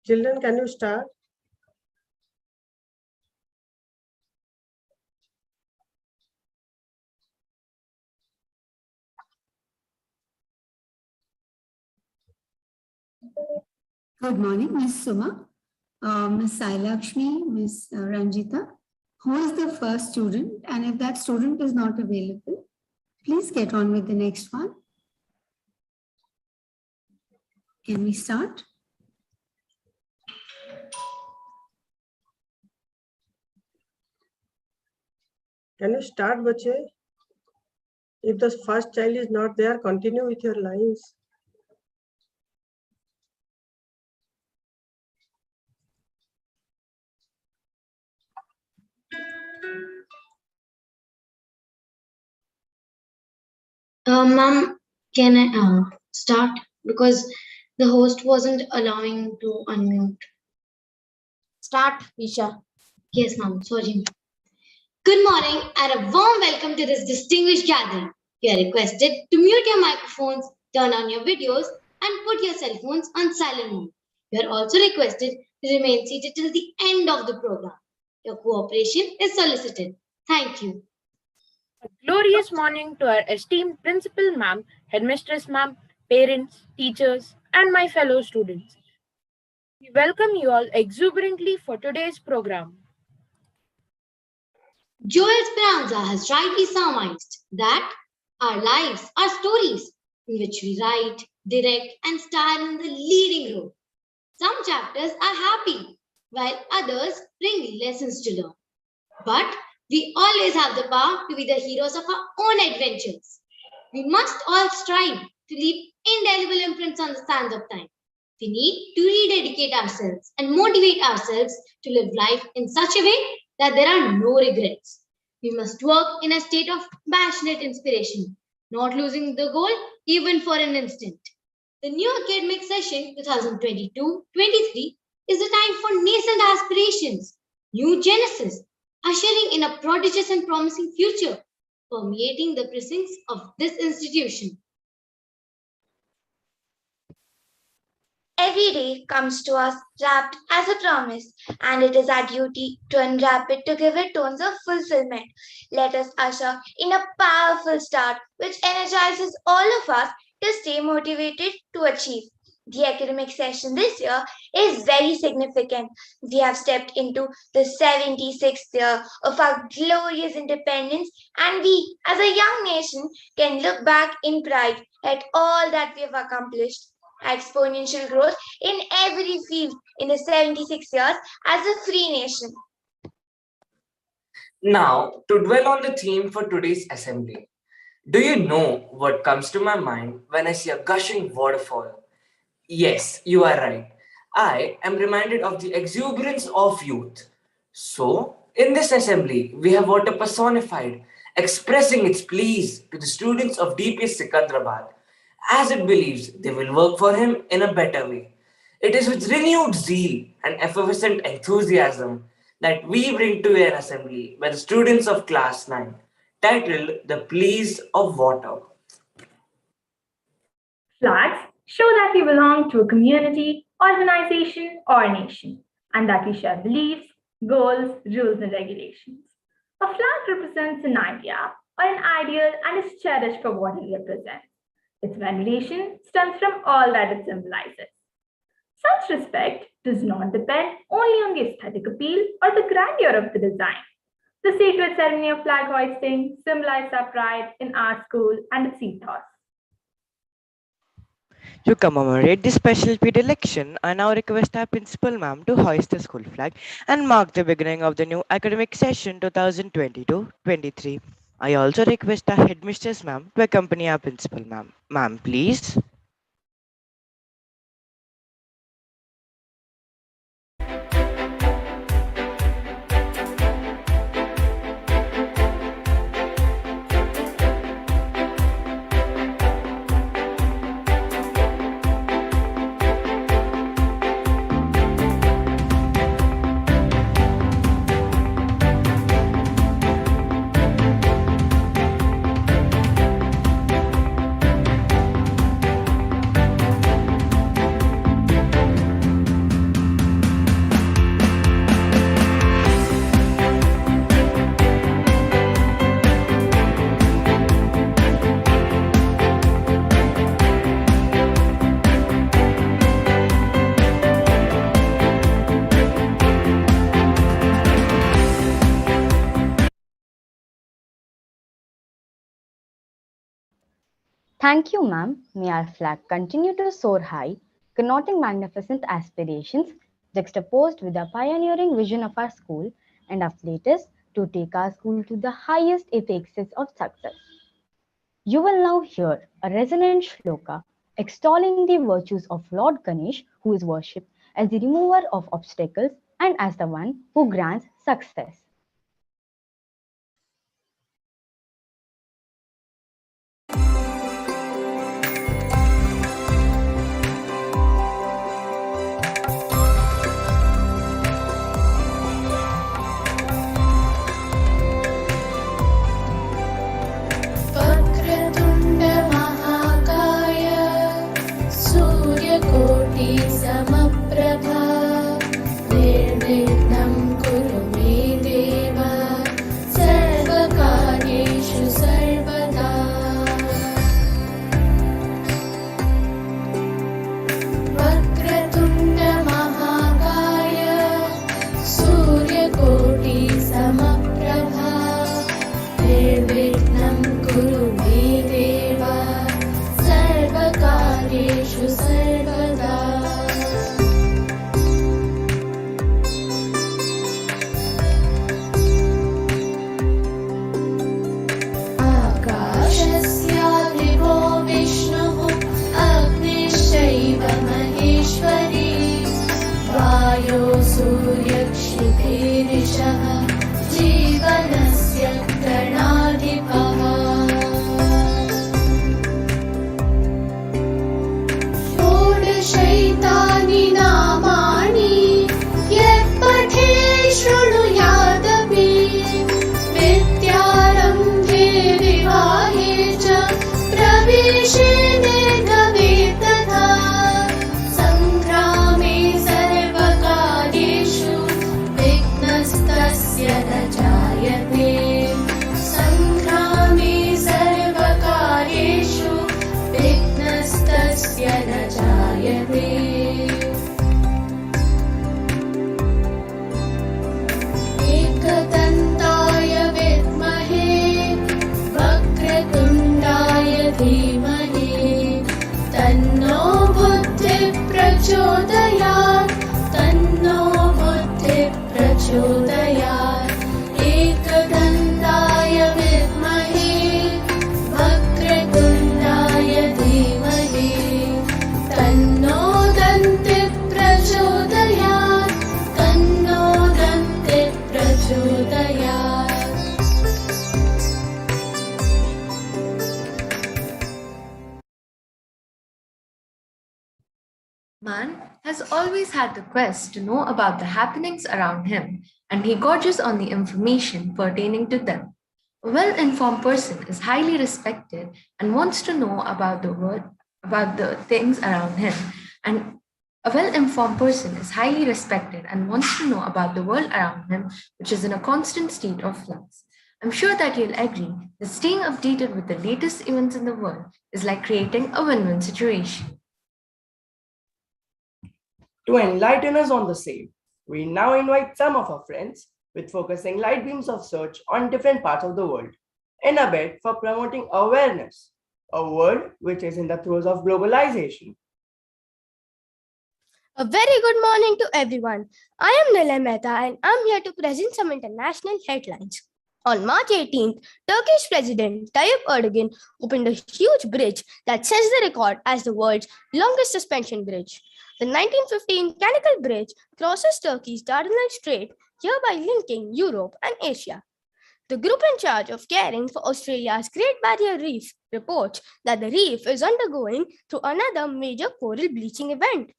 Children, can you start? Good morning, Ms. Suma, Ms. Sailakshmi, Ms. Ranjita. Who is the first student? And if that student is not available, please get on with the next one. Can we start? Can you start, bache? If the first child is not there, continue with your lines. Ma'am, can I start? Because the host wasn't allowing to unmute. Start, Isha. Yes, ma'am. Sorry. Good morning and a warm welcome to this distinguished gathering. You are requested to mute your microphones, turn on your videos, and put your cell phones on silent mode. You are also requested to remain seated till the end of the program. Your cooperation is solicited. Thank you. A glorious morning to our esteemed principal ma'am, headmistress ma'am, parents, teachers, and my fellow students. We welcome you all exuberantly for today's program. Joel Speranza has rightly surmised that our lives are stories in which we write, direct, and star in the leading role. Some chapters are happy, while others bring lessons to learn. But we always have the power to be the heroes of our own adventures. We must all strive to leave indelible imprints on the sands of time. We need to rededicate ourselves and motivate ourselves to live life in such a way that there are no regrets. We must work in a state of passionate inspiration, not losing the goal even for an instant. The new academic session 2022-23 is the time for nascent aspirations, new genesis, ushering in a prodigious and promising future, permeating the precincts of this institution. Every day comes to us wrapped as a promise, and it is our duty to unwrap it to give it tones of fulfillment. Let us usher in a powerful start which energizes all of us to stay motivated to achieve. The academic session this year is very significant. We have stepped into the 76th year of our glorious independence, and we, as a young nation, can look back in pride at all that we have accomplished. Exponential growth in every field in the 76 years as a free nation. Now, to dwell on the theme for today's assembly, do you know what comes to my mind when I see a gushing waterfall? Yes, you are right. I am reminded of the exuberance of youth. So, in this assembly, we have water personified, expressing its pleas to the students of DPS Sikandrabad, as it believes they will work for him in a better way. It is with renewed zeal and effervescent enthusiasm that we bring to an assembly by the students of class 9, titled The Pleas of Water. Flags show that we belong to a community, organization, or nation, and that we share beliefs, goals, rules, and regulations. A flag represents an idea or an ideal and is cherished for what it represents. Its veneration stems from all that it symbolizes. Such respect does not depend only on the aesthetic appeal or the grandeur of the design. The sacred ceremony of flag hoisting symbolizes our pride in our school and its ethos. To commemorate this special period election, I now request our principal ma'am to hoist the school flag and mark the beginning of the new academic session 2022-23. I also request our headmistress ma'am to accompany our principal ma'am. Ma'am, please. Thank you, ma'am. May our flag continue to soar high, connoting magnificent aspirations, juxtaposed with the pioneering vision of our school and our latest to take our school to the highest apexes of success. You will now hear a resonant shloka extolling the virtues of Lord Ganesh, who is worshipped as the remover of obstacles and as the one who grants success. वक्रतुण्ड महाकाय सूर्यकोटि समप्रभा निर्विघ्नं कुरु मे देव सर्वकार्येषु सर्वदा वक्रतुण्ड महाकाय सूर्यकोटि समप्रभा निर्विघ्नं कुरु मे देव सर्वकार्येषु सर्वदा आकाशस्याधिपो विष्णुः अग्निश्चैव महेश्वरी वायो सूर्यक्षितिरिषः जीवनस्य गणाधिपः षोडशैतानि नामानि यः पठे शृणुयादपि विद्यारम्भे विवाहे च प्रवेशे निर्गमे तथा सङ्ग्रामे सर्वकार्येषु विघ्नस्तस्य न जायते सङ्ग्रामे सर्वकार्येषु विघ्नस्तस्य न जायते एकदन्ताय विद्महे वक्रतुण्डाय धीमहि तन्नो बुद्धिः प्रचोदयात् तन्नो बुद्धिः प्रचोदयात् एकदन्ताय विद्महे वक्रतुण्डाय धीमहि तन्नो दन्तिः प्रचोदयात् तन्नो दन्तिः प्रचोदयात् Man has always had the quest to know about the happenings around him, and he gorges on the information pertaining to them. A well-informed person is highly respected and wants to know about the things around him, and a well-informed person is highly respected and wants to know about the world around him, which is in a constant state of flux. I'm sure that you'll agree that staying updated with the latest events in the world is like creating a win-win situation. To enlighten us on the same, we now invite some of our friends with focusing light beams of search on different parts of the world in a bid for promoting awareness, a world which is in the throes of globalization. A very good morning to everyone. I am Nilay Mehta and I'm here to present some international headlines. On March 18th, Turkish President Tayyip Erdogan opened a huge bridge that sets the record as the world's longest suspension bridge. The 1915 Canal Bridge crosses Turkey's Dardanelles Strait, hereby linking Europe and Asia. The group in charge of caring for Australia's Great Barrier Reef reports that the reef is undergoing through another major coral bleaching event.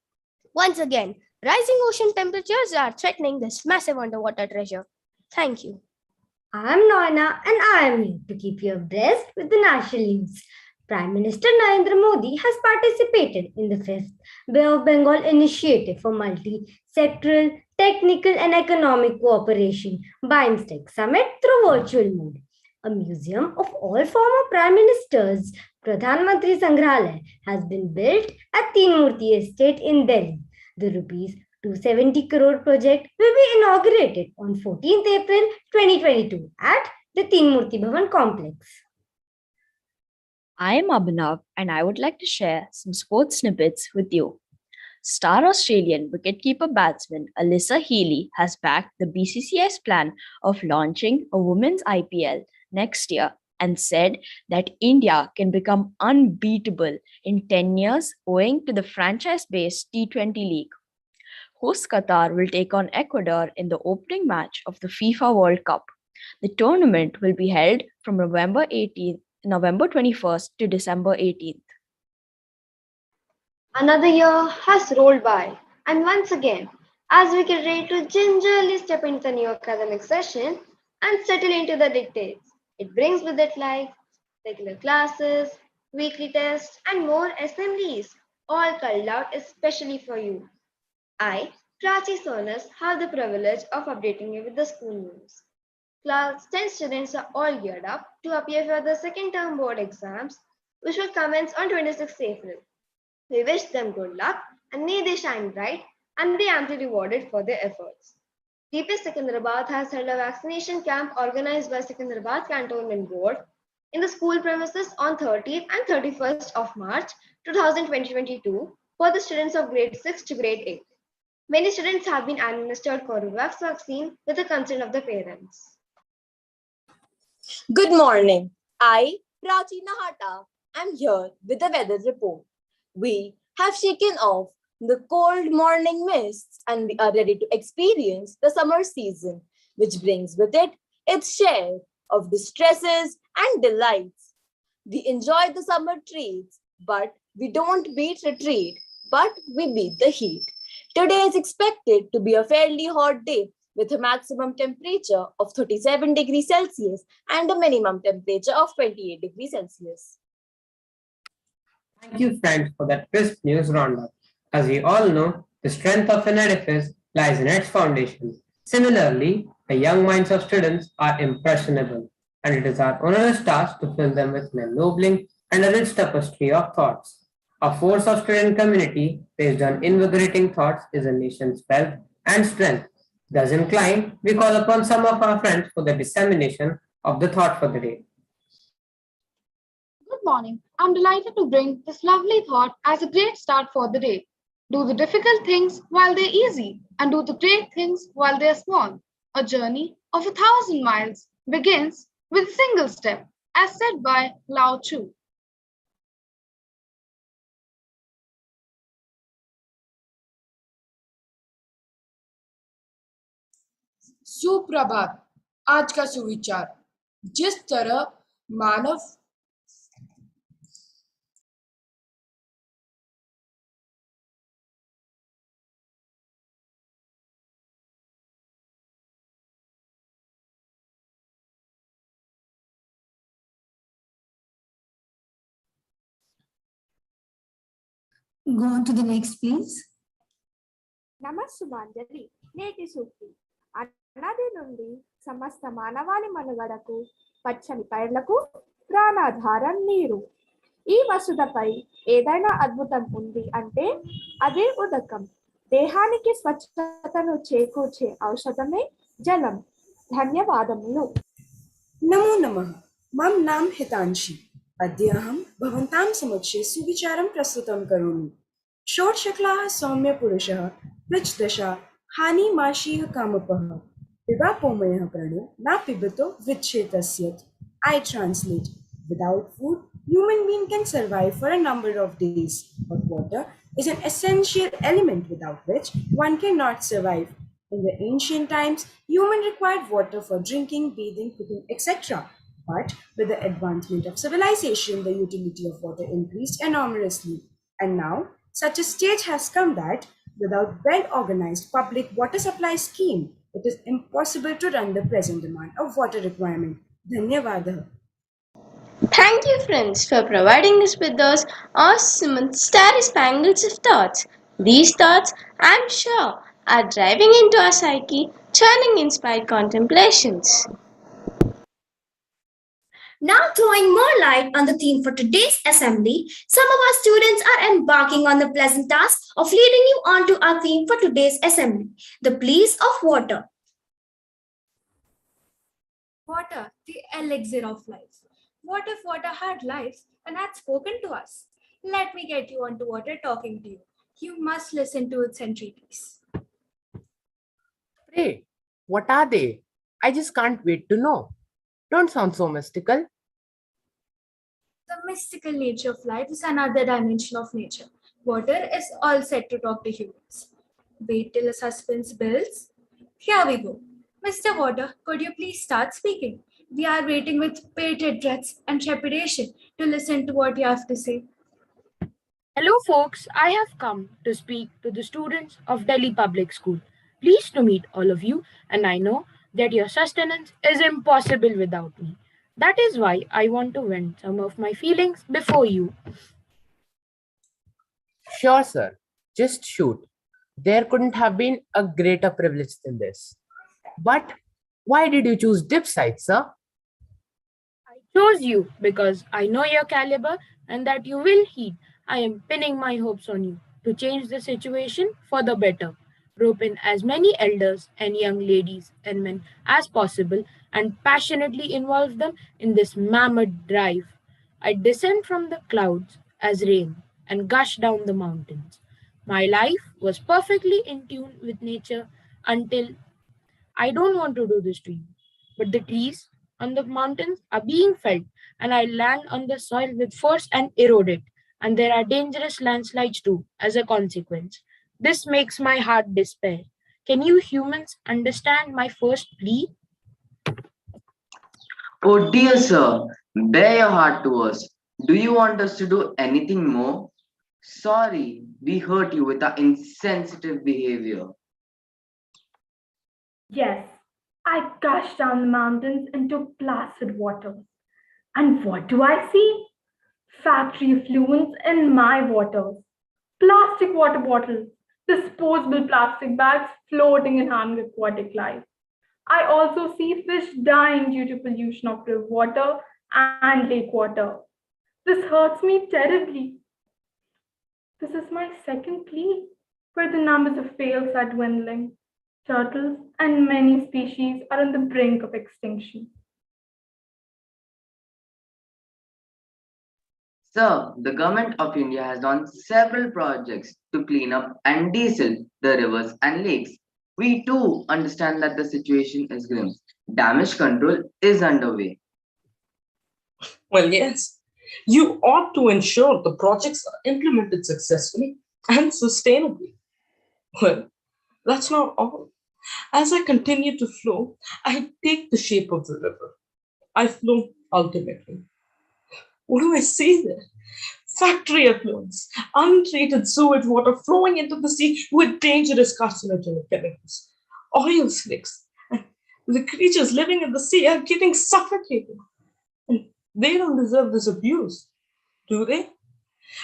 Once again, rising ocean temperatures are threatening this massive underwater treasure. Thank you. I am Noina and I am here to keep you abreast with the national news. Prime Minister Narendra Modi has participated in the 5th Bay of Bengal Initiative for Multi-Sectoral, Technical and Economic Cooperation BIMSTEC Summit through virtual mode. A museum of all former Prime Ministers, Pradhan Mantri Sangrahalaya, has been built at Teen Murti Estate in Delhi. The rupees 270 crore project will be inaugurated on 14th April 2022 at the Teen Murti Bhavan complex. I am Abhinav and I would like to share some sports snippets with you. Star Australian wicketkeeper batsman Alyssa Healy has backed the BCCI's plan of launching a women's IPL next year and said that India can become unbeatable in 10 years owing to the franchise based T20 league. Host Qatar will take on Ecuador in the opening match of the FIFA World Cup. The tournament will be held from November 21st to December 18th. Another year has rolled by, and once again, as we get ready to gingerly step into the new academic session and settle into the dictates, it brings with it life, regular classes, weekly tests, and more assemblies, all culled out especially for you. I, Prachi Sonas, have the privilege of updating you with the school news. Class 10 students are all geared up to appear for the second term board exams, which will commence on 26th April. We wish them good luck and may they shine bright and be amply rewarded for their efforts. TP Secunderabad has held a vaccination camp organized by Secunderabad Cantonment Board in the school premises on 30th and 31st of March 2022 for the students of grade 6 to grade 8. Many students have been administered Corbevax vaccine with the consent of the parents. Good morning. I, Prachi Nahata, am here with the weather report. We have shaken off the cold morning mists and we are ready to experience the summer season, which brings with it its share of distresses and delights. We enjoy the summer treats, but we don't beat retreat, but we beat the heat. Today is expected to be a fairly hot day with a maximum temperature of 37 degrees Celsius and a minimum temperature of 28 degrees Celsius. Thank you, friends, for that crisp news roundup. As we all know, the strength of an edifice lies in its foundation. Similarly, the young minds of students are impressionable, and it is our onerous task to fill them with an ennobling and a rich tapestry of thoughts. A force of student community based on invigorating thoughts is a nation's wealth and strength. Thus inclined, we call upon some of our friends for the dissemination of the thought for the day. Good morning. I'm delighted to bring this lovely thought as a great start for the day. Do the difficult things while they're easy, and do the great things while they're small. A journey of 1,000 miles begins with a single step, as said by Lao Tzu. सुप्रभात। आज का सुविचार, जिस तरह मानव Go on to the next, please. నమస్సుమాంజలి నేటి సూక్తి అనాది నుండి సమస్త మానవాళి మనుగడకు పచ్చని పైర్లకు ప్రాణాధారం నీరు. ఈ వసుధపై ఏదైనా అద్భుతం ఉంది అంటే అదే ఉదకం. దేహానికి స్వచ్ఛతను చేకూర్చే ఔషధమే జలం. ధన్యవాదములు. नमो नमः। मम नाम हितांशी। अद्य अहं भवन्तां समक्षे सुविचारं प्रस्तुतं करोमि। षोडशक्लाः सौम्य पुरुषः पृच्छदशा हानिमाशीः कामपः पिबापोमयः प्रणो न पिबतो विच्छेतस्यत्. I translate: without food, human being can survive for a number of days, but water is an essential element without which one cannot survive. In the ancient times, humans required water for drinking, bathing, cooking, etc. But with the advancement of civilization, the utility of water increased enormously. And now, such a stage has come that without well-organized public water supply scheme, it is impossible to run the present demand of water requirement. Dhanyavada. Thank you, friends, for providing us with those awesome starry spangles of thoughts. These thoughts, I'm sure, are driving into our psyche, churning inspired contemplations. Now, throwing more light on the theme for today's assembly, some of our students are embarking on the pleasant task of leading you on to our theme for today's assembly, the pleas of water. Water, the elixir of life. What if water had lives and had spoken to us? Let me get you onto water talking to you. You must listen to its entreaties. Pray, what are they? I just can't wait to know. Don't sound so mystical. The mystical nature of life is another dimension of nature. Water is all set to talk to humans. Wait till the suspense builds. Here we go. Mr. Water, could you please start speaking? We are waiting with bated breaths and trepidation to listen to what you have to say. Hello, folks. I have come to speak to the students of Delhi Public School. Pleased to meet all of you, and I know that your sustenance is impossible without me. That is why I want to vent some of my feelings before you. Sure, sir. Just shoot. There couldn't have been a greater privilege than this. But why did you choose dip side, sir? I chose you because I know your caliber and that you will heed. I am pinning my hopes on you to change the situation for the better. Rope in as many elders and young ladies and men as possible and passionately involve them in this mammoth drive. I descend from the clouds as rain and gush down the mountains. My life was perfectly in tune with nature until I don't want to do this to you. But the trees on the mountains are being felled, and I land on the soil with force and erode it. And there are dangerous landslides too, as a consequence. This makes my heart despair. Can you humans understand my first plea? Oh dear sir, bear your heart to us. Do you want us to do anything more? Sorry, we hurt you with our insensitive behavior. Yes, I gushed down the mountains into placid waters. And what do I see? Factory effluents in my waters. Plastic water bottles, disposable plastic bags floating in harming aquatic life. I also see fish dying due to pollution of river water and lake water. This hurts me terribly. This is my second plea, where the numbers of whales are dwindling. Turtles and many species are on the brink of extinction. Sir, the government of India has done several projects to clean up and diesel the rivers and lakes. We too understand that the situation is grim. Damage control is underway. Well, yes, you ought to ensure the projects are implemented successfully and sustainably. Well, that's not all. As I continue to flow, I take the shape of the river. I flow ultimately. What do I see there? Factory effluents, untreated sewage water flowing into the sea with dangerous carcinogenic chemicals, oil slicks. And the creatures living in the sea are getting suffocated. And they don't deserve this abuse, do they?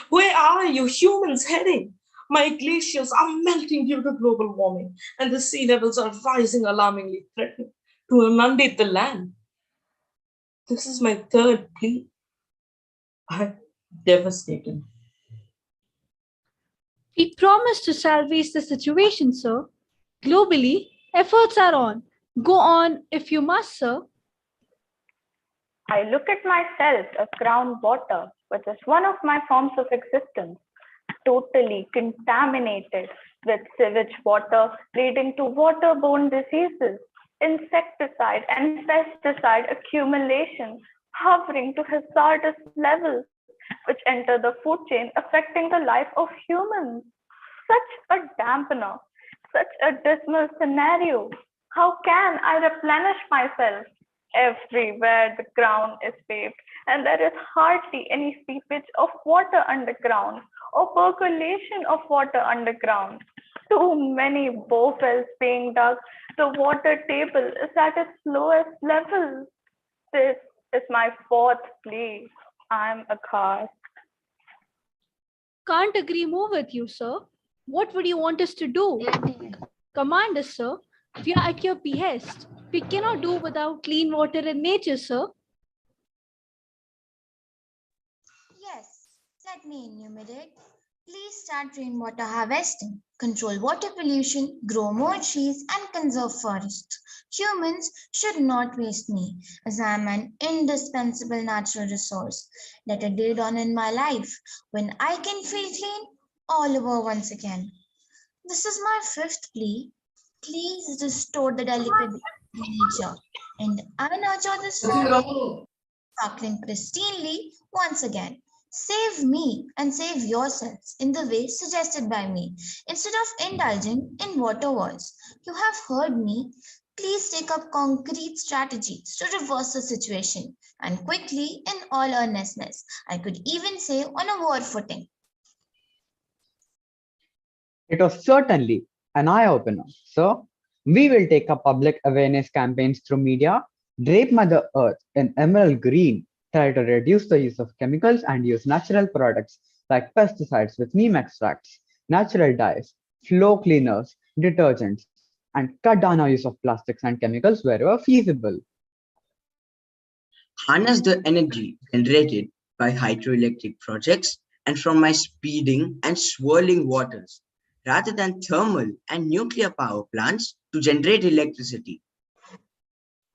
Where are you humans heading? My glaciers are melting due to global warming, and the sea levels are rising alarmingly, threatening to inundate the land. This is my third plea. I'm devastated. We promise to salvage the situation, sir. Globally, efforts are on. Go on if you must, sir. I look at myself as groundwater, which is one of my forms of existence, totally contaminated with sewage water, leading to waterborne diseases, insecticide and pesticide accumulation, hovering to hazardous levels, which enter the food chain, affecting the life of humans. Such a dampener, such a dismal scenario. How can I replenish myself? Everywhere the ground is paved, and there is hardly any seepage of water underground or percolation of water underground. Too many borewells being dug, the water table is at its lowest level. This is my fourth plea. I'm aghast. Can't agree more with you, sir. What would you want us to do? Command us, sir. We are at your behest. We cannot do without clean water and nature, sir. Yes, let me enumerate. Please start rainwater harvesting, control water pollution, grow more trees, and conserve forests. Humans should not waste me, as I am an indispensable natural resource. Let a day dawn in my life when I can feel clean all over once again. This is my fifth plea. Please restore the delicate nature and I nurture this sparkling pristinely once again. Save me and save yourselves in the way suggested by me. Instead of indulging in water wars, you have heard me. Please take up concrete strategies to reverse the situation and quickly in all earnestness. I could even say on a war footing. It was certainly an eye-opener, sir. We will take up public awareness campaigns through media, drape Mother Earth in emerald green, try to reduce the use of chemicals and use natural products like pesticides with neem extracts, natural dyes, floor cleaners, detergents, and cut down our use of plastics and chemicals wherever feasible. Harness the energy generated by hydroelectric projects and from my speeding and swirling waters, rather than thermal and nuclear power plants to generate electricity.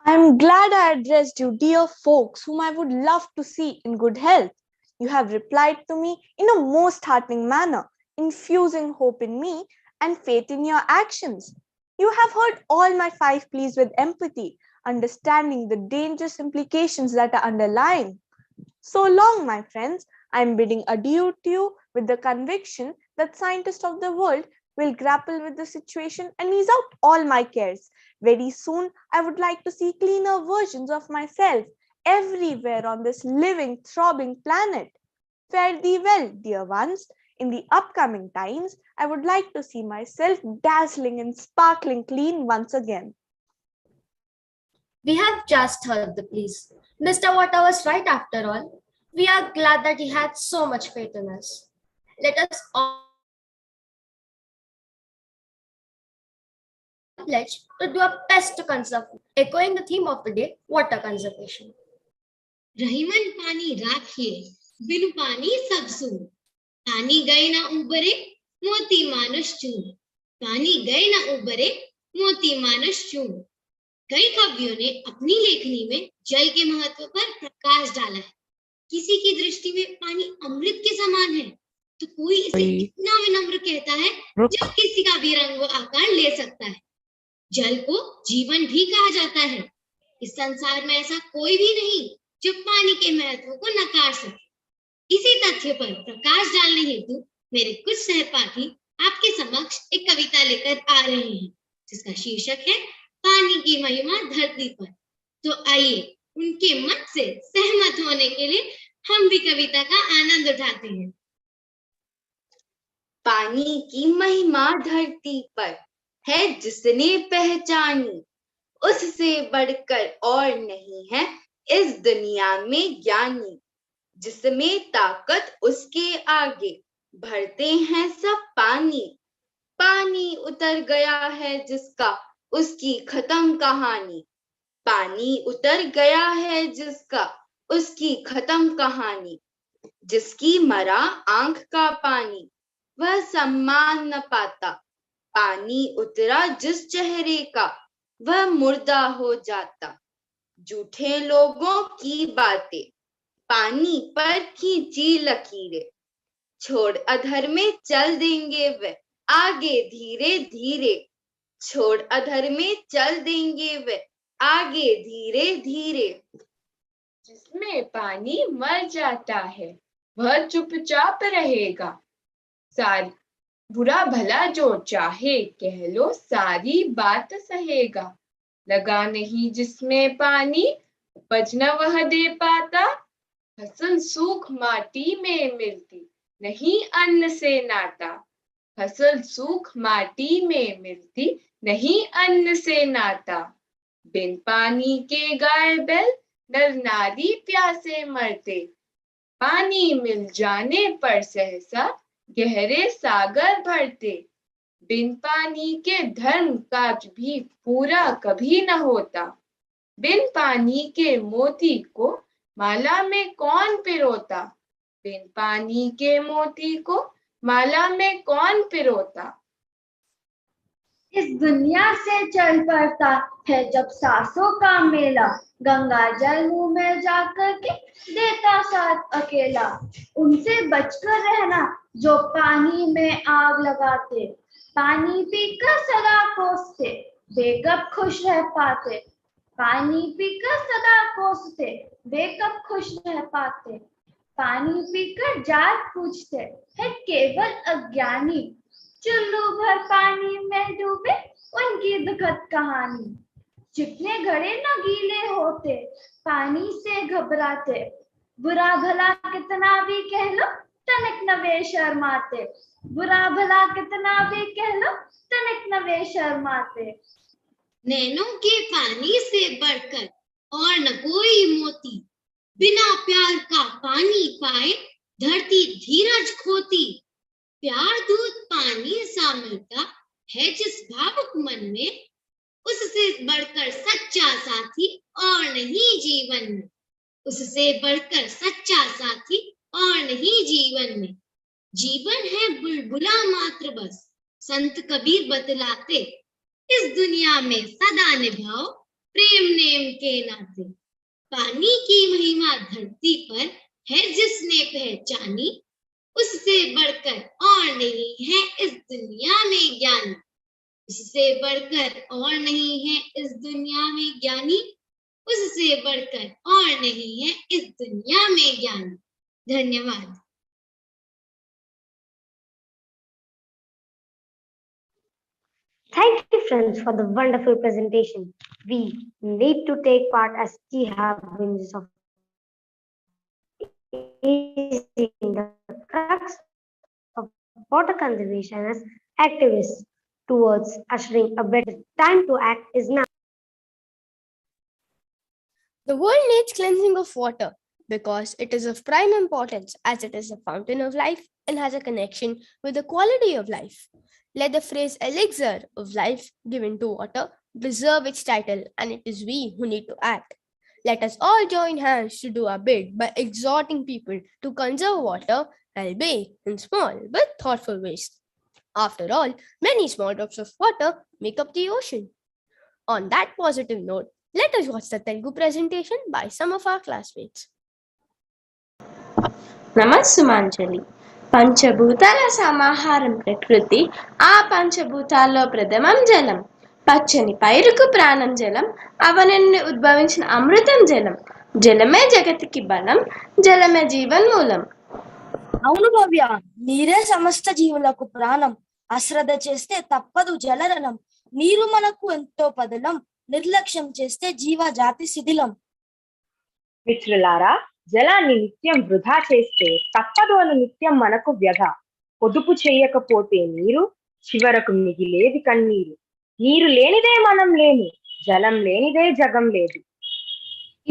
I'm glad I addressed you, dear folks, whom I would love to see in good health. You have replied to me in a most heartening manner, infusing hope in me and faith in your actions. You have heard all my 5 pleas with empathy, understanding the dangerous implications that are underlying. So long, my friends, I am bidding adieu to you with the conviction that scientists of the world will grapple with the situation and ease out all my cares. Very soon, I would like to see cleaner versions of myself everywhere on this living, throbbing planet. Fare thee well, dear ones. In the upcoming times, I would like to see myself dazzling and sparkling clean once again. We have just heard the pleas. Mr. Water was right after all. We are glad that he had so much faith in us. Let us all pledge to do our best to conserve, echoing the theme of the day, water conservation. Rahiman पानी राखिए बिनु पानी सब सून पानी गए ना उबरे मोती मानुष चून पानी गए ना उबरे मोती मानुष चून कई कवियों ने अपनी लेखनी में जल के महत्व पर प्रकाश डाला है किसी की दृष्टि में पानी अमृत के समान है तो कोई इसे इतना विनम्र कहता है जब किसी का भी रंग व आकार ले सकता है जल को जीवन भी कहा जाता है इस संसार में ऐसा कोई भी नहीं जो पानी के महत्व को नकार सके इसी तथ्य पर प्रकाश डालने हेतु मेरे कुछ सहपाठी आपके समक्ष एक कविता लेकर आ रहे हैं जिसका शीर्षक है पानी की महिमा धरती पर तो आइए उनके मत से सहमत होने के लिए हम भी कविता का आनंद उठाते हैं पानी की महिमा धरती पर है जिसने पहचानी उससे बढ़कर और नहीं है इस दुनिया में ज्ञानी जिसमें ताकत उसके आगे भरते हैं सब पानी पानी उतर गया है जिसका उसकी खत्म कहानी पानी उतर गया है जिसका उसकी खत्म कहानी जिसकी मरा आंख का पानी वह सम्मान न पाता पानी उतरा जिस चेहरे का वह मुर्दा हो जाता झूठे लोगों की बातें पानी पर खींची लकीरें छोड़ अधर में चल देंगे वे आगे धीरे धीरे छोड़ अधर में चल देंगे वे आगे धीरे धीरे जिसमें पानी मर जाता है वह चुपचाप रहेगा सारी बुरा भला जो चाहे कह लो सारी बात सहेगा लगा नहीं जिसमें पानी उपज न वह दे पाता फसल सूख माटी में मिलती नहीं अन्न से नाता फसल सूख माटी में मिलती नहीं अन्न से नाता बिन पानी के गाय बैल नर नारी प्यासे मरते पानी मिल जाने पर सहसा गहरे सागर भरते बिन पानी के धर्म काज भी पूरा कभी न होता बिन पानी के मोती को माला में कौन पिरोता बिन पानी के मोती को माला में कौन पिरोता? इस दुनिया से चल पड़ता है जब सांसों का मेला, गंगा जल मुंह में जाकर के देता साथ अकेला। उनसे बचकर रहना जो पानी में आग लगाते, पानी पीकर सदा कोसते बेकब खुश रह पाते। पानी पीकर सदा कोसते बेकब खुश रह पाते। पानी पीकर जात पूछते है केवल अज्ञानी। चुल्लू भर पानी में डूबे उनकी दुखद कहानी। जितने घड़े न गीले होते पानी से घबराते, बुरा भला कितना भी कह लो तनिक न वे शर्माते। बुरा भला कितना भी कह लो तनिक न वे शर्माते। नैनों के पानी से बढ़कर और न कोई मोती, बिना प्यार का पानी पाए धरती धीरज खोती। प्यार दूध पानी सा मिलता है जिस भावुक मन में, उससे बढ़कर सच्चा साथी और नहीं जीवन में। उससे बढ़कर सच्चा साथी और नहीं जीवन में। जीवन है बुलबुला मात्र बस, संत कबीर बतलाते। इस दुनिया में सदा निभाओ प्रेम नेम के नाते। पानी की महिमा धरती पर है जिसने पहचानी, उससे बढ़कर और नहीं है इस दुनिया में ज्ञानी। उससे बढ़कर और नहीं है इस दुनिया में ज्ञानी। उससे बढ़कर और नहीं है इस दुनिया में ज्ञानी। धन्यवाद। Thank you, friends, for the wonderful presentation. We need to take part as key harbingers of easing the crux of water conservation as activists towards ushering a better time to act is now. The world needs cleansing of water because it is of prime importance as it is a fountain of life and has a connection with the quality of life. Let the phrase elixir of life given to water deserve its title, and it is we who need to act. Let us all join hands to do our bit by exhorting people to conserve water, albeit in small but thoughtful ways. After all, many small drops of water make up the ocean. On that positive note, let us watch the Telugu presentation by some of our classmates. నమస్సుమాంజలి. పంచభూతాల సమాహారం ప్రకృతి, ఆ పంచభూతాల్లో ప్రథమం జలం. పచ్చని పైరుకు ప్రాణం జలం, అవని నుండి ఉద్భవించిన అమృతం జలం. జలమే జగతికి బలం, జలమే జీవన్మూలం. అవును భవ్య, నీరే సమస్త జీవులకు ప్రాణం. అశ్రద్ధ చేస్తే తప్పదు జలరణం. నీరు మనకు ఎంతో పదలం, నిర్లక్ష్యం చేస్తే జీవజాతి శిథిలం. మిత్రులారా, జలాన్ని నిత్యం వృధా చేస్తే తప్పదు అను నిత్యం మనకు వ్యధ. పొదుపు చేయకపోతే నీరు, చివరకు మిగిలేది కన్నీరు. నీరు లేనిదే మనం లేము, జలం లేనిదే జగం లేదు.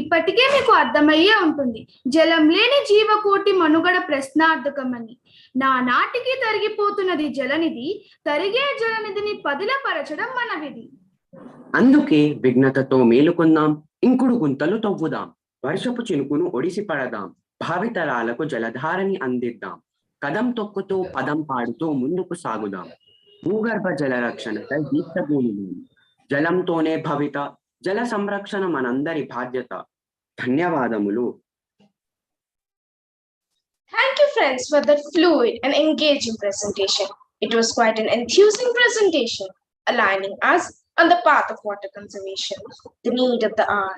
ఇప్పటికే మీకు అర్థమయ్యే ఉంటుంది జలం లేని జీవకోటి మనుగడ ప్రశ్నార్థకమని. నానాటికి తరిగిపోతున్నది జలనిధి, తరిగే జలనిధిని పదిలపరచడం మన విధి. అందుకే విఘ్నతతో మేలుకుందాం, ఇంకుడు గుంతలు తవ్వుదాం, వర్షపు చినుకును ఒడిసి పడదాం, భావితరాలకు జలధారని అందిద్దాం. కదం తొక్కుతూ పదం పాడుతూ ముందుకు సాగుదాం. భూగర్భ జల రక్షణకై దీప్త భూమి, జలంతోనే భవిత, జల సంరక్షణ మనందరి బాధ్యత. ధన్యవాదములు. Thank you, friends, for that fluid and engaging presentation. It was quite an enthusing presentation, aligning us on the path of water conservation, the need of the hour.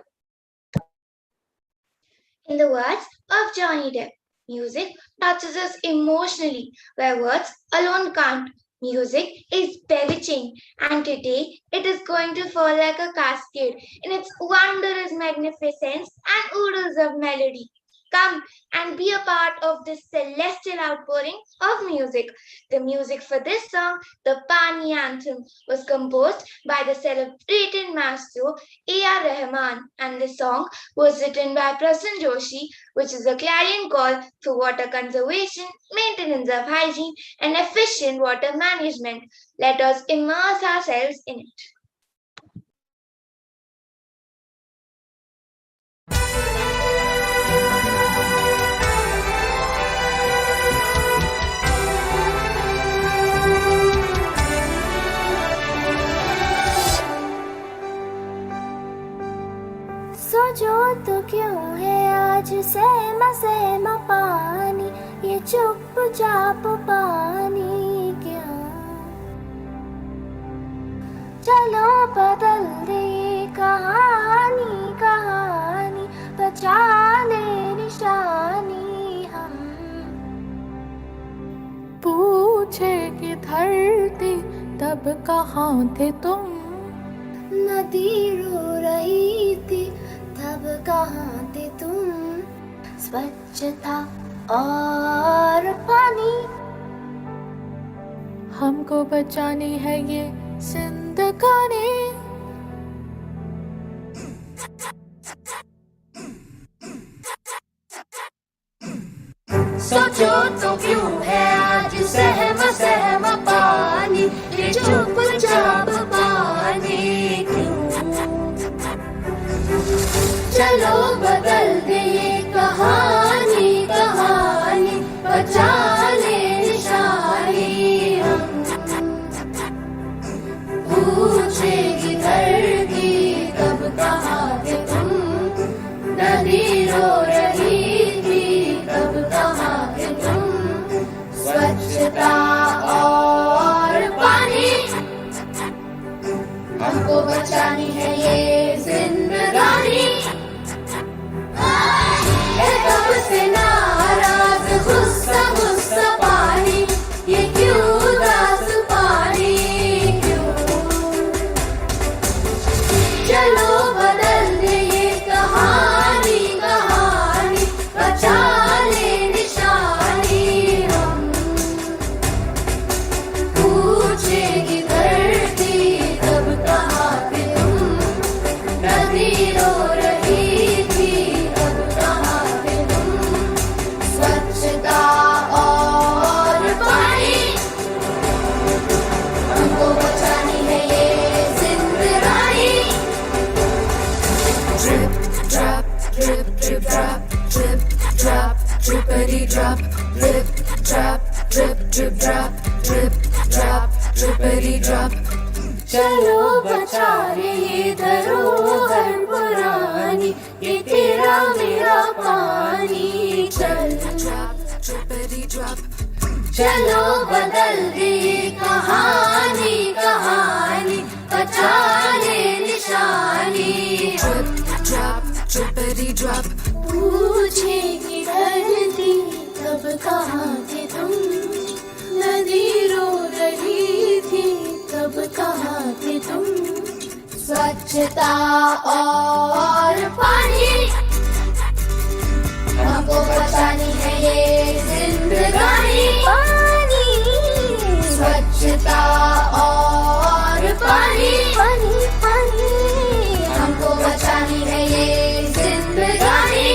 In the words of Johnny Depp, music touches us emotionally where words alone can't. Music is bewitching, and today it is going to fall like a cascade in its wondrous magnificence and oodles of melody. Come and be a part of this celestial outpouring of music. The music for this song, the Pani Anthem, was composed by the celebrated maestro A.R. Rahman, and the song was written by Prasan Joshi, which is a clarion call for water conservation, maintenance of hygiene, and efficient water management. Let us immerse ourselves in it. आज सहमा पानी, ये चुपचाप पानी क्यों? चलो बदल दे कहानी कहानी, बचा ले निशानी हम। पूछेगी धरती तब कहाँ थे तुम? नदी रो रही थी तब कहाँ थे तुम? स्वच्छता और पानी, हमको बचानी है ये जिंदगानी। सोचो तो क्यों है आज सहमा पानी, ये चुपचाप पानी क्यों? चलो बदल दे ये कहानी कहानी, बचा ले निशानी हम। पूछेगी धरती कब कहाँ थे तुम? नदी रो रही थी कब कहाँ थे तुम? स्वच्छता और पानी, हमको बचानी है ये जिंदगानी। कब से नाराज गुस्सा गुस्सा पानी, ये क्यों उदास पानी क्यों? चलो बदल दे ये कहानी कहानी, बचा ले निशानी हम। पूछेगी धरती कब कहाँ थे तुम? नदी रो रही थी कब कहाँ थे तुम? स्वच्छता और पानी, हमको बचानी है ये जिंदगानी। Drip, drop, drip, drip, drop, drip, drop, drippity drop, drip, drop, drip, drip, drop, drip, drop, drippity drop. चलो बचा ले ये धरोहर पुरानी, ये तेरा मेरा पानी। चल drippity drop, चलो बदल दे ये कहानी कहानी, बचा ले निशानी। Drop, drippity drop. पूछेगी धरती कब कहाँ थे तुम? नदी रो रही थी कब कहाँ थे तुम? स्वच्छता और पानी, हमको बचानी है ये जिंदगानी। पानी, स्वच्छता और पानी पानी पानी, हमको बचानी है ये जिंदगानी।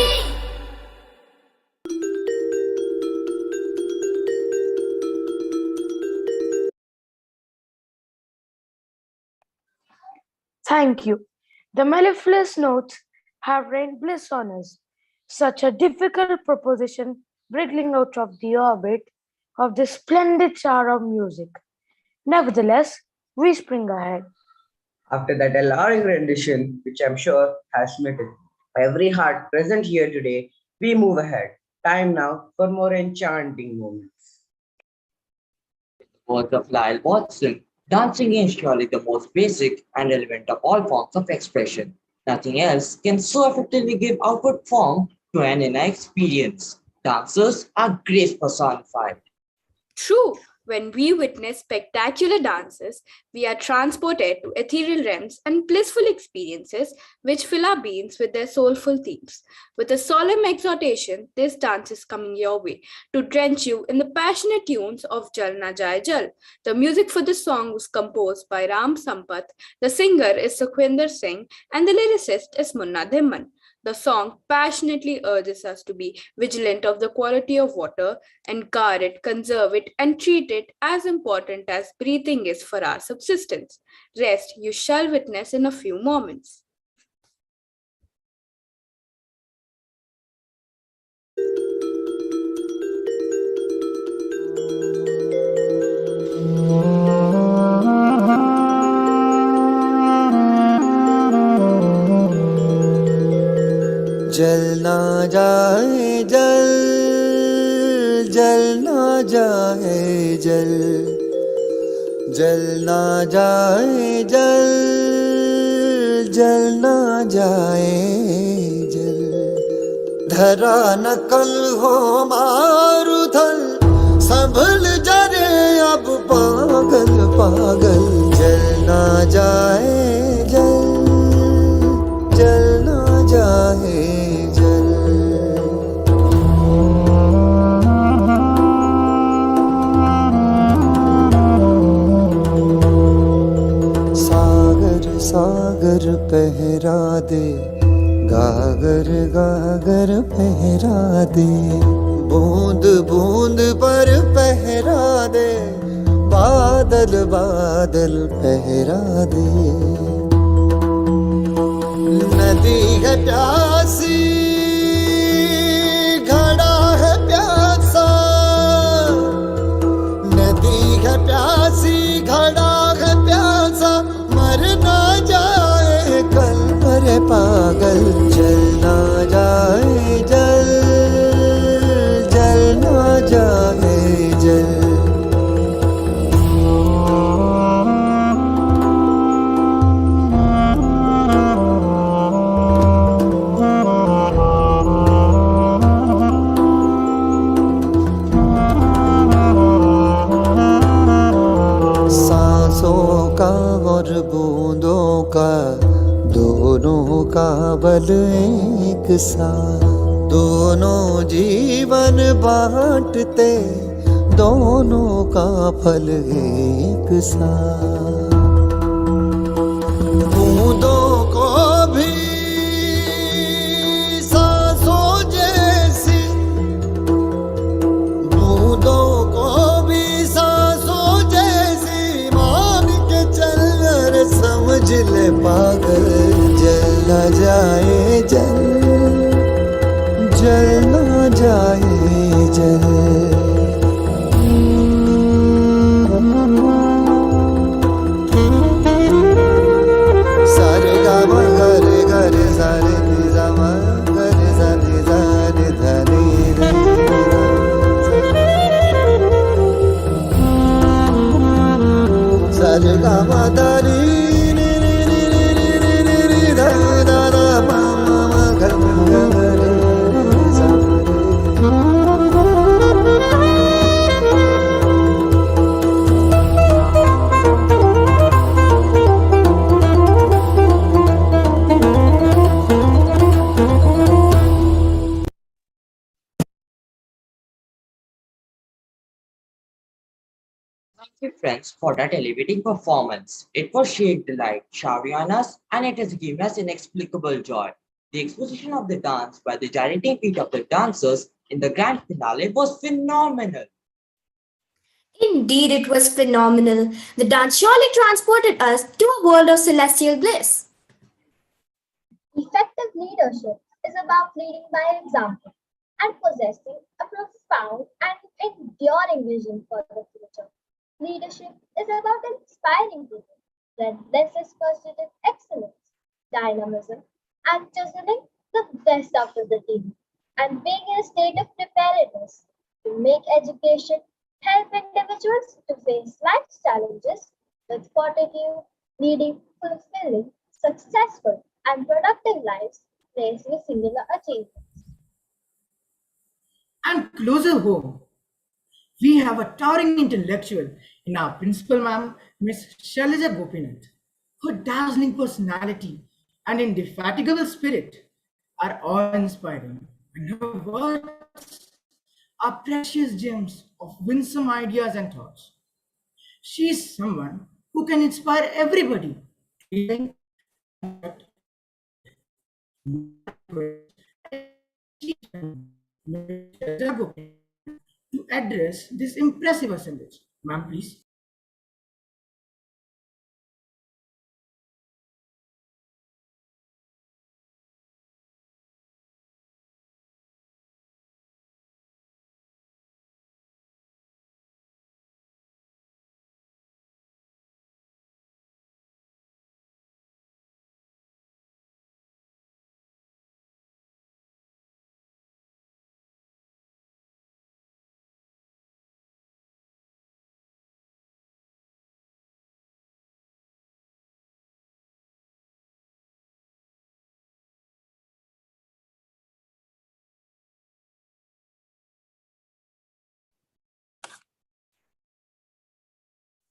Thank you. The mellifluous notes have rained bliss on us. Such a difficult proposition wriggling out of the orbit of this splendid shower of music. Nevertheless, we spring ahead. After that alluring rendition, which I'm sure has smitten every heart present here today, we move ahead. Time now for more enchanting moments. Words of Lyle Watson, dancing is surely the most basic and relevant of all forms of expression. Nothing else can so effectively give outward form to an inner experience. Dancers are grace personified. True, when we witness spectacular dances, we are transported to ethereal realms and blissful experiences which fill our beings with their soulful themes. With a solemn exhortation, this dance is coming your way to drench you in the passionate tunes of Jal Na Jaye Jal. The music for this song was composed by Ram Sampath, the singer is Sukhwinder Singh, and the lyricist is Munna Dhimman. The song passionately urges us to be vigilant of the quality of water and guard it, conserve it, and treat it as important as breathing is for our subsistence. Rest you shall witness in a few moments. जल ना जाए जल, जल ना जाए जल, जल ना जाए जल, जल ना जाए जल। धरा न कल हो मारुथल, संभल जरे अब पागल पागल। जल ना जाए जल, जल ना जाए जल। सागर सागर पहरा दे, गागर गागर पहरा दे। बूंद बूंद पर पहरा दे, बादल बादल पहरा दे। नदी है प्यासी, घड़ा है प्यासा। नदी है प्यासी, घड़ा है प्यासा। मर ना जाए कल मरे पागल। जल ना जाए जल, जल ना जाए जल। सांसों का और बूंदों का, दोनों का बल एक सा। दोनों जीवन बांटते, दोनों का फल एक सा। बूंदों को भी सांसों जैसी, बूंदों को भी सांसों जैसी मान के चल। अरे समझ ले पागल। जल ना जाए जल, जल ना जाए जल। सारे गा मा गा रे गा रे सारे नि सा मा गा रे सा नि सा रे धा नि रे सारे गा मा धा नी नि नि नि नि नि नि नि नि धा धा धा मा मा मा गा गा गा रे सा Thank you, friends, for that elevating performance. It was sheer delight, showering on us, and it has given us inexplicable joy. The exposition of the dance by the gyrating feet of the dancers in the grand finale was phenomenal. Indeed, it was phenomenal. The dance surely transported us to a world of celestial bliss. Effective leadership is about leading by example and possessing a profound and enduring vision for the future. Leadership is about inspiring people, relentless pursuit of excellence, dynamism, and chiseling the best out of the team, and being in a state of preparedness to make education help individuals to face life's challenges with fortitude, leading fulfilling, successful, and productive lives placed with singular achievement. And closer home, we have a towering intellectual in our principal ma'am, Miss Shailaja Gopinath. Her dazzling personality and indefatigable spirit are awe-inspiring, and her words are precious gems of winsome ideas and thoughts. She is someone who can inspire everybody to think to address this impressive assemblage. Ma'am, please.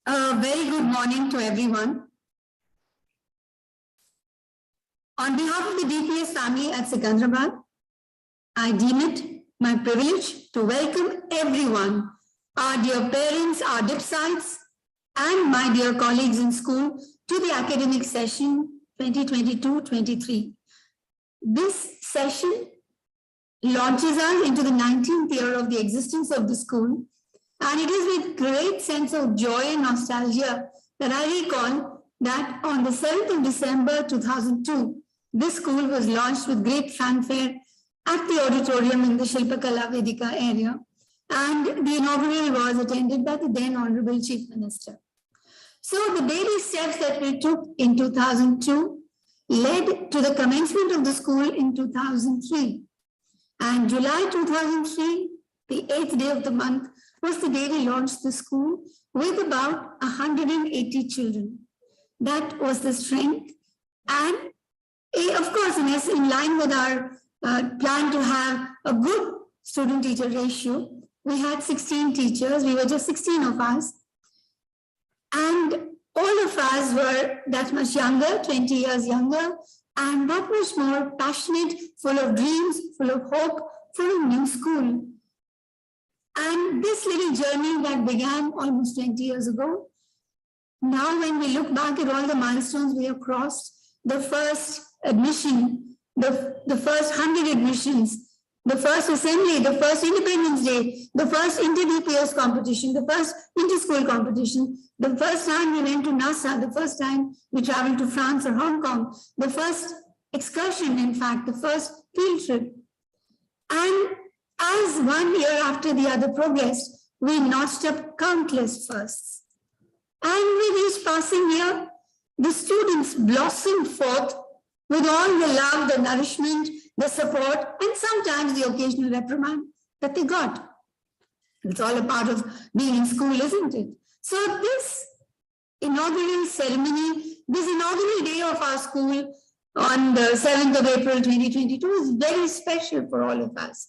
A very good morning to everyone. On behalf of the DPS family at Secunderabad, I deem it my privilege to welcome everyone, our dear parents, our DIPSites, and my dear colleagues in school to the academic session 2022-23. This session launches us into the 19th year of the existence of the school, and it is with great sense of joy and nostalgia that I recall that on the 7th of December 2002, this school was launched with great fanfare at the auditorium in the Shilpakala Vedika area, and the inaugural was attended by the then Honorable Chief Minister. So the baby steps that we took in 2002 led to the commencement of the school in 2003. And July 2003, the 8th day of the month, was the day we launched the school with about 180 children. That was the strength. And of course, in line with our plan to have a good student-teacher ratio, we had 16 teachers. We were just 16 of us. And all of us were that much younger, 20 years younger, and that much more passionate, full of dreams, full of hope, for a new school. And this little journey that began almost 20 years ago, now when we look back at all the milestones we have crossed, the first admission, the first 100 admissions, the first assembly, the first Independence Day, the first inter-DPS competition, the first inter-school competition, the first time we went to NASA, the first time we traveled to France or Hong Kong, the first excursion, in fact, the first field trip. And as one year after the other progressed, we notched up countless firsts. And with each passing year, the students blossomed forth with all the love, the nourishment, the support, and sometimes the occasional reprimand that they got. It's all a part of being in school, isn't it? So this inaugural ceremony, this inaugural day of our school on the 7th of April 2022 is very special for all of us,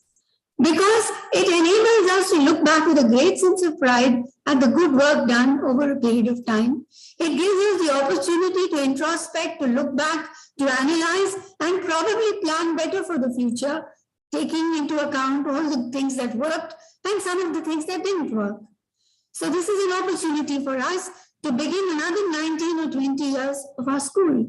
because it enables us to look back with a great sense of pride at the good work done over a period of time. It gives us the opportunity to introspect, to look back, to analyze, and probably plan better for the future, taking into account all the things that worked and some of the things that didn't work. So this is an opportunity for us to begin another 19 or 20 years of our school.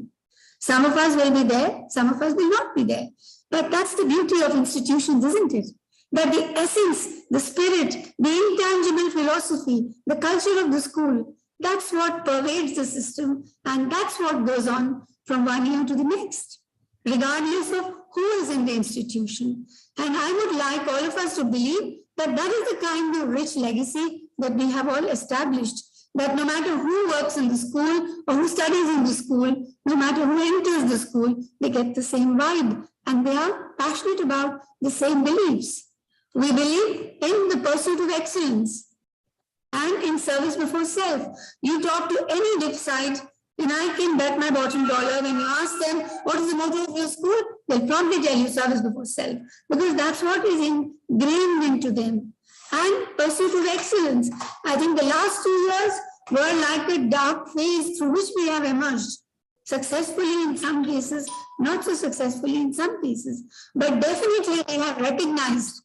Some of us will be there, some of us will not be there. But that's the beauty of institutions, isn't it? That the essence, the spirit, the intangible philosophy, the culture of the school, that's what pervades the system, and that's what goes on from one year to the next, regardless of who is in the institution. And I would like all of us to believe that that is the kind of rich legacy that we have all established, that no matter who works in the school or who studies in the school, no matter who enters the school, they get the same vibe and they are passionate about the same beliefs. We believe in the pursuit of excellence and in service before self. You talk to any DIPSite, and I can bet my bottom dollar when you ask them what is the motto of your school, they'll probably tell you service before self, because that's what is ingrained into them. And pursuit of excellence. I think the last 2 years were like a dark phase through which we have emerged. Successfully in some cases, not so successfully in some cases, but definitely we have recognized,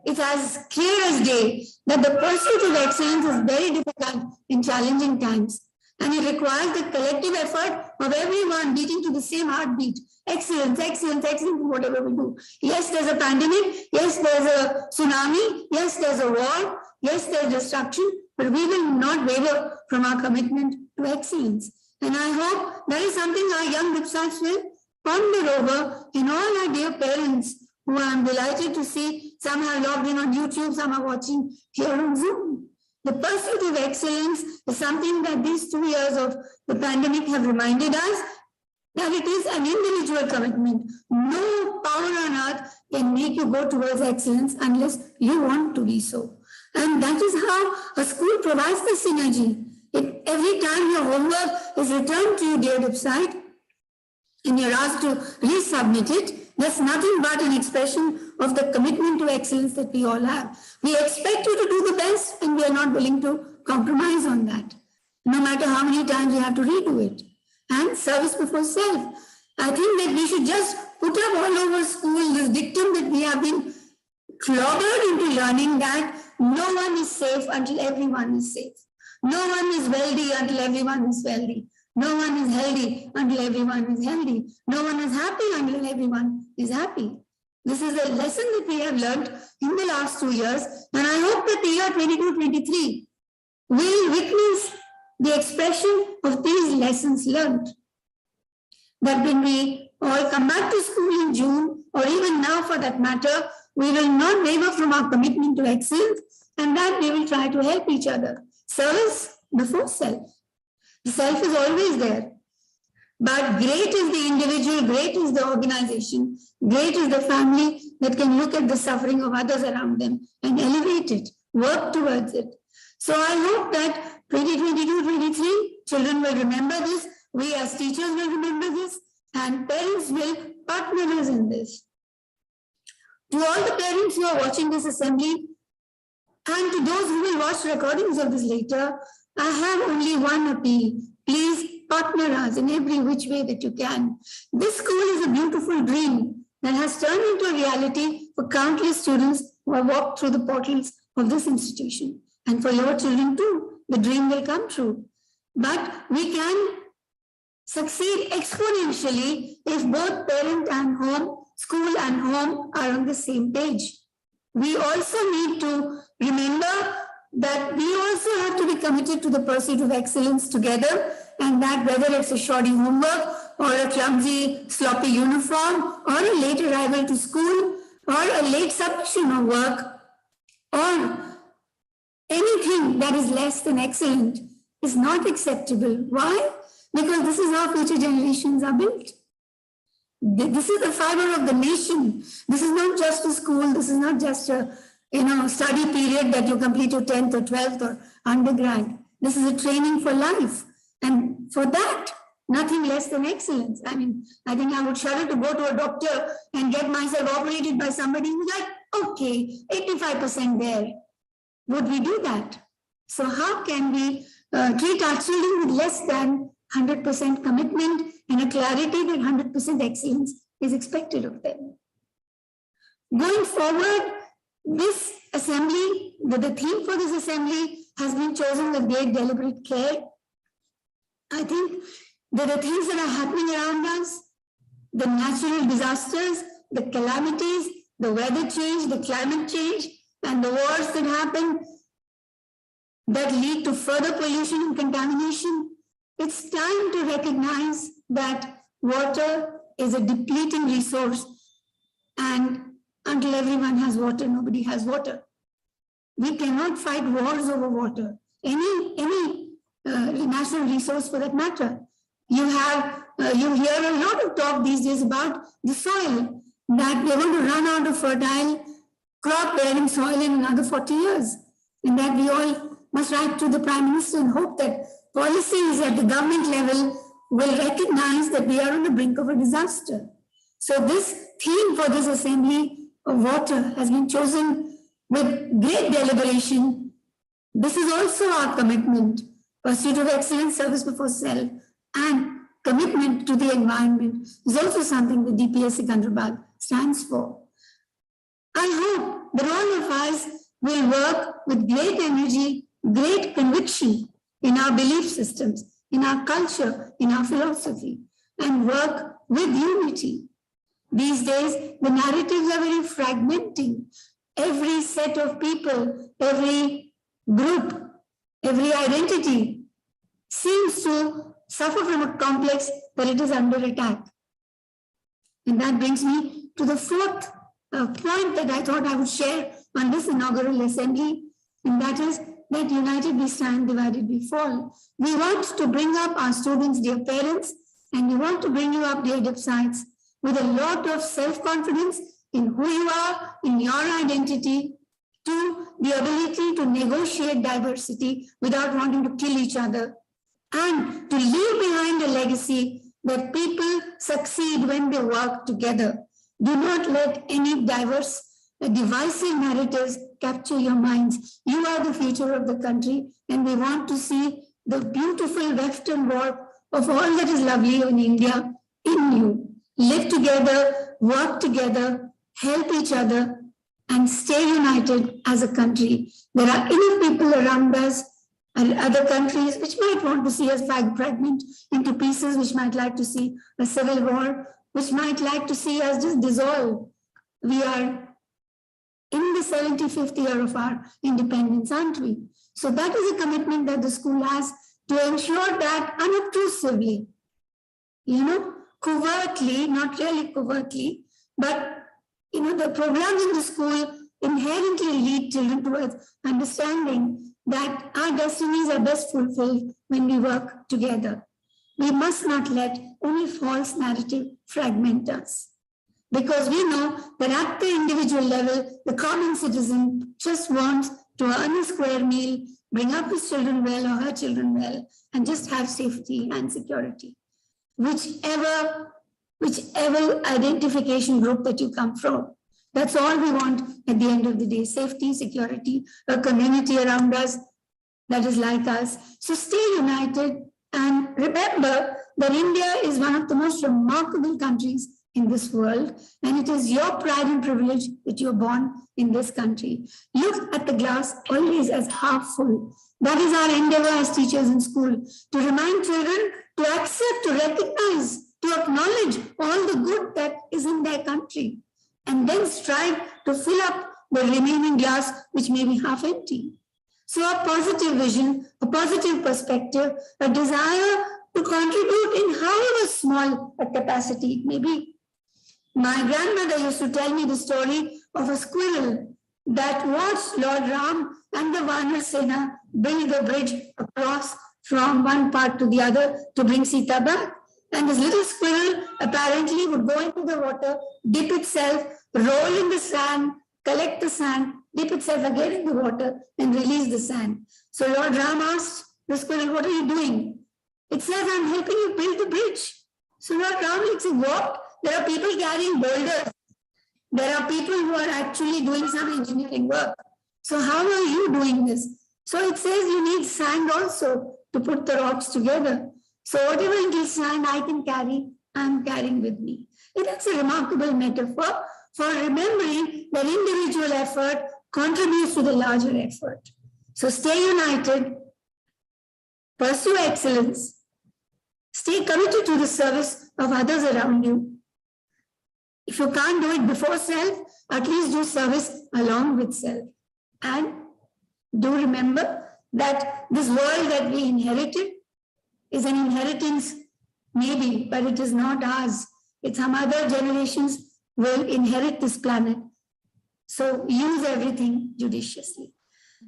it's as clear as day, that the pursuit of excellence is very difficult in challenging times. And it requires the collective effort of everyone beating to the same heartbeat. Excellence, excellence, excellence in whatever we do. Yes, there's a pandemic. Yes, there's a tsunami. Yes, there's a war. Yes, there's destruction. But we will not waver from our commitment to excellence. And I hope that is something our young DIPSites will ponder over, in all our dear parents, who I'm delighted to see. Some have logged in on YouTube, some are watching here on Zoom. The pursuit of excellence is something that these 2 years of the pandemic have reminded us, that it is an individual commitment. No power on earth can make you go towards excellence unless you want to be so. And that is how a school provides the synergy. Every time your homework is returned to you, dear DIPSite, and you're asked to resubmit it, that's nothing but an expression of the commitment to excellence that we all have. We expect you to do the best, and we are not willing to compromise on that. no matter how many times we have to redo it. And service before self. I think that we should just put up all over school this dictum that we have been clobbered into learning that no one is safe until everyone is safe. No one is wealthy until everyone is wealthy. No one is healthy until everyone is healthy. No one is happy until everyone is happy. This is a lesson that we have learned in the last 2 years, and I hope that the year 22-23 will witness the expression of these lessons learned. That when we all come back to school in June, or even now for that matter, we will not waver from our commitment to excellence, and that we will try to help each other. Service before self. The self is always there. But great is the individual, great is the organization, great is the family that can look at the suffering of others around them and elevate it, work towards it. So I hope that 2022-23, children will remember this, we as teachers will remember this, and parents will partner us in this. To all the parents who are watching this assembly, and to those who will watch recordings of this later, I have only one appeal. Please partner us in every which way that you can. This school is a beautiful dream that has turned into a reality for countless students who have walked through the portals of this institution. And for your children too, the dream will come true. But we can succeed exponentially if both parent and home, school and home are on the same page. We also need to remember that we also have to be committed to the pursuit of excellence together, and that whether it's a shoddy homework or a clumsy, sloppy uniform or a late arrival to school or a late submission of work or anything that is less than excellent is not acceptable. Why? Because this is how future generations are built. This is the fiber of the nation. This is not just a school. This is not just a study period that you complete your 10th or 12th or undergrad. This is a training for life. And for that, nothing less than excellence. I mean, I think I would shudder to go to a doctor and get myself operated by somebody who's like, okay, 85% there. Would we do that? So how can we treat our children with less than 100% commitment and a clarity that 100% excellence is expected of them? Going forward, this assembly, the theme for this assembly has been chosen with great deliberate care. I think that the things that are happening around us, the natural disasters, the calamities, the weather change, the climate change, and the wars that happen that lead to further pollution and contamination, it's time to recognize that water is a depleting resource, and until everyone has water, nobody has water. We cannot fight wars over water, any national resource for that matter. You hear a lot of talk these days about the soil, that we're going to run out of fertile crop bearing soil in another 40 years, and that we all must write to the Prime Minister and hope that policies at the government level will recognize that we are on the brink of a disaster. So this theme for this assembly of water has been chosen with great deliberation. This is also our commitment, pursuit of excellence, service before self, and commitment to the environment is also something the DPS Secunderabad stands for. I hope that all of us will work with great energy, great conviction in our belief systems, in our culture, in our philosophy, and work with unity. These days, the narratives are very fragmenting. Every set of people, every group, every identity seems to suffer from a complex that it is under attack. And that brings me to the fourth point that I thought I would share on this inaugural assembly, and that is that united we stand, divided we fall. We want to bring up our students, dear parents, and we want to bring you up, dear dipsites, with a lot of self-confidence in who you are, in your identity, to the ability to negotiate diversity without wanting to kill each other, and to leave behind a legacy that people succeed when they work together. Do not let any divisive narratives capture your minds. You are the future of the country, and we want to see the beautiful western wall of all that is lovely in India in you. Live together, work together, help each other, and stay united as a country. There are enough people around us and other countries which might want to see us fragment into pieces, which might like to see a civil war, which might like to see us just dissolve. We are in the 75th year of our independence, aren't we? So that is a commitment that the school has to ensure that unobtrusively, covertly, not really covertly, but the programs in the school inherently lead children towards understanding that our destinies are best fulfilled when we work together. We must not let any false narrative fragment us. Because we know that at the individual level, the common citizen just wants to earn a square meal, bring up his children well or her children well, and just have safety and security. Whichever identification group that you come from, that's all we want at the end of the day: safety, security, a community around us that is like us. So stay united and remember that India is one of the most remarkable countries in this world, and it is your pride and privilege that you're born in this country. Look at the glass always as half full. That is our endeavor as teachers in school, to remind children to accept, to recognize, to acknowledge all the good that is in their country, and then strive to fill up the remaining glass which may be half empty. So a positive vision, a positive perspective, a desire to contribute in however small a capacity it may be. My grandmother used to tell me the story of a squirrel that watched Lord Ram and the Vanar Sena build the bridge across from one part to the other to bring Sita back. And this little squirrel apparently would go into the water, dip itself, roll in the sand, collect the sand, dip itself again in the water, and release the sand. So Lord Ram asked the squirrel, "What are you doing?" It says, "I'm helping you build the bridge." So Lord Ram said, "What? There are people carrying boulders. There are people who are actually doing some engineering work. So how are you doing this?" So it says you need sand also to put the rocks together. So whatever little sand I can carry, I'm carrying with me. It is a remarkable metaphor for remembering that individual effort contributes to the larger effort. So stay united, pursue excellence, stay committed to the service of others around you. If you can't do it before self, at least do service along with self. And do remember that this world that we inherited is an inheritance, maybe, but it is not ours. It's some other generations will inherit this planet. So use everything judiciously.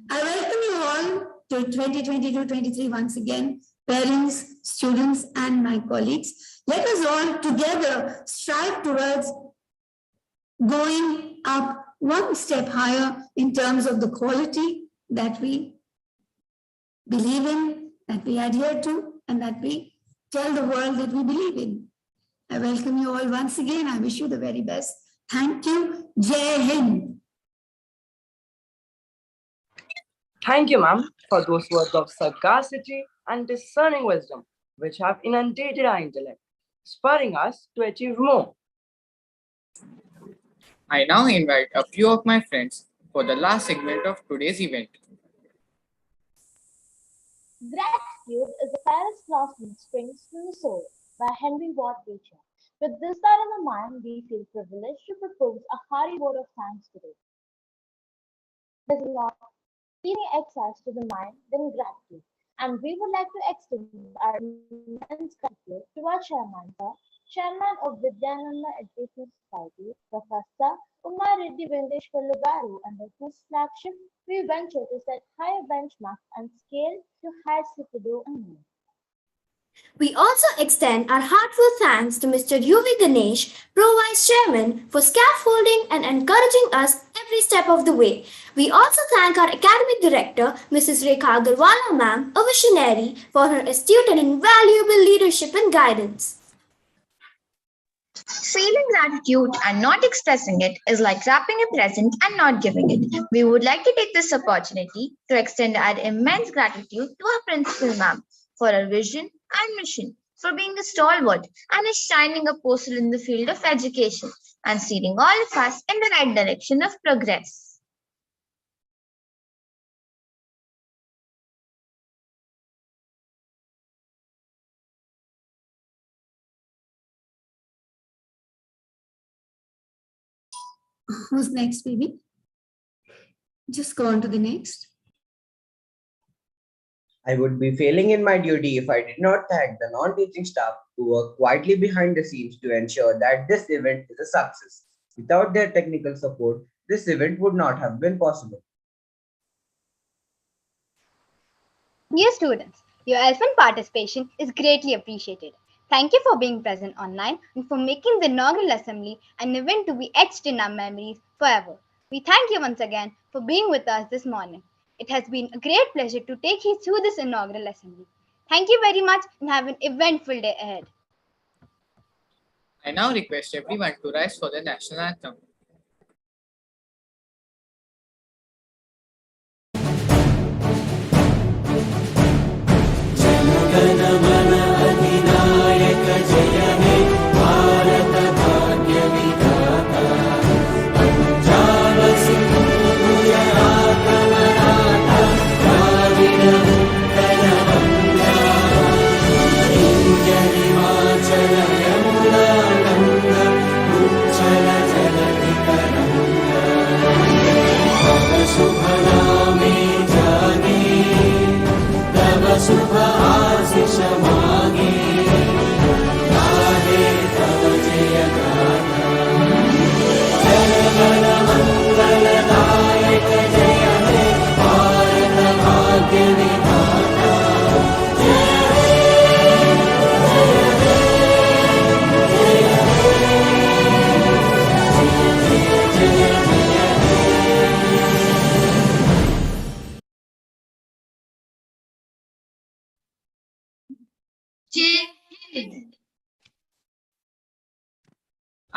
I welcome you all to 2022-23 once again, parents, students, and my colleagues. Let us all together strive towards going up one step higher in terms of the quality that we believe in, that we adhere to, and that we tell the world that we believe in. I welcome you all once again. I wish you the very best. Thank you. Jai Hind. Thank you, ma'am, for those words of sagacity and discerning wisdom, which have inundated our intellect, spurring us to achieve more. I now invite a few of my friends for the last segment of today's event. Gratitude is the fairest blossom that springs from the soul by Henry Ward Beecher. With this thought in the mind, we feel privileged to propose a hearty vote of thanks today. There is not any excess to the mind than gratitude, and we would like to extend our immense gratitude to our chairman, sir, Chairman of Vidyananda Education Society, Professor Uma Reddy Vendeshwarlu Garu, under whose flagship we venture to set higher benchmarks and scale to heights to do and more. We also extend our heartfelt thanks to Mr. UV Ganesh, Pro Vice Chairman, for scaffolding and encouraging us every step of the way. We also thank our Academic Director, Mrs. Rekha Agarwala Ma'am, a visionary, for her astute and invaluable leadership and guidance. Feeling gratitude and not expressing it is like wrapping a present and not giving it. We would like to take this opportunity to extend our immense gratitude to our principal ma'am for her vision and mission, for being a stalwart and a shining apostle in the field of education and steering all of us in the right direction of progress. Who's next, baby? Just go on to the next. I would be failing in my duty if I did not thank the non-teaching staff who work quietly behind the scenes to ensure that this event is a success. Without their technical support, this event would not have been possible. Dear students, your elephant participation is greatly appreciated. Thank you for being present online and for making the inaugural assembly an event to be etched in our memories forever. We thank you once again for being with us this morning. It has been a great pleasure to take you through this inaugural assembly. Thank you very much and have an eventful day ahead. I now request everyone to rise for the national anthem.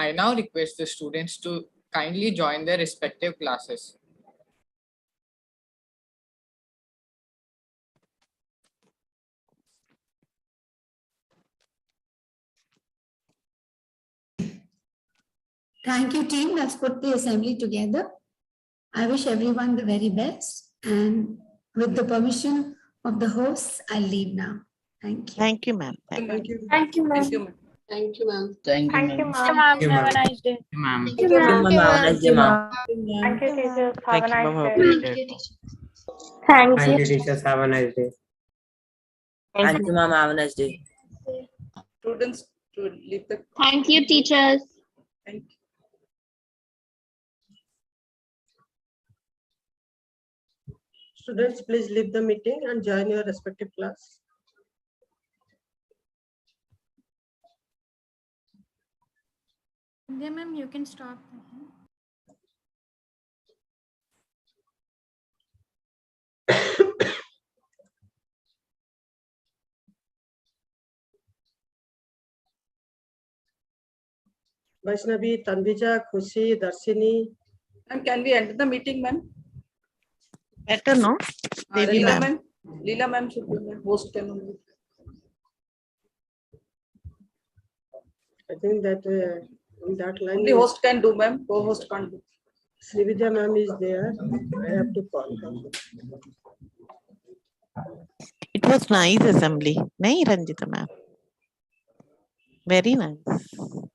I now request the students to kindly join their respective classes. Thank you, team that's put the assembly together. I wish everyone the very best. And with the permission of the hosts, I'll leave now. Thank you. Thank you, ma'am. Thank you. Thank you, ma'am. Thank you, ma'am. Thank you, Thank you, ma'am. ma'am. Thank you, Have a ma'am. nice day. Ma'am. Thank you, ma'am. Have a nice day, ma'am. Thank you, teachers. Have Thank a you, ma'am. nice Have a day. good day. Thank Thank you. you, teachers. Have a nice day. Thank you, ma'am. Have a nice day. Students to leave the. Thank you, teachers. Thank you. Students, please leave the meeting and join your respective class. Yeah, ma'am, you can stop. Vaishnavi, Tanvija, Khushi, Darshini. And can we end the meeting, ma'am? Better, no? Maybe, Leela, ma'am. ma'am. Leela, ma'am, should be the host. Can only. I think that in that line. Only host can do, ma'am. Co-host can't do. Srividya, ma'am, is there. I have to call her. It was nice assembly. Nahi, Ranjita, ma'am. Very nice.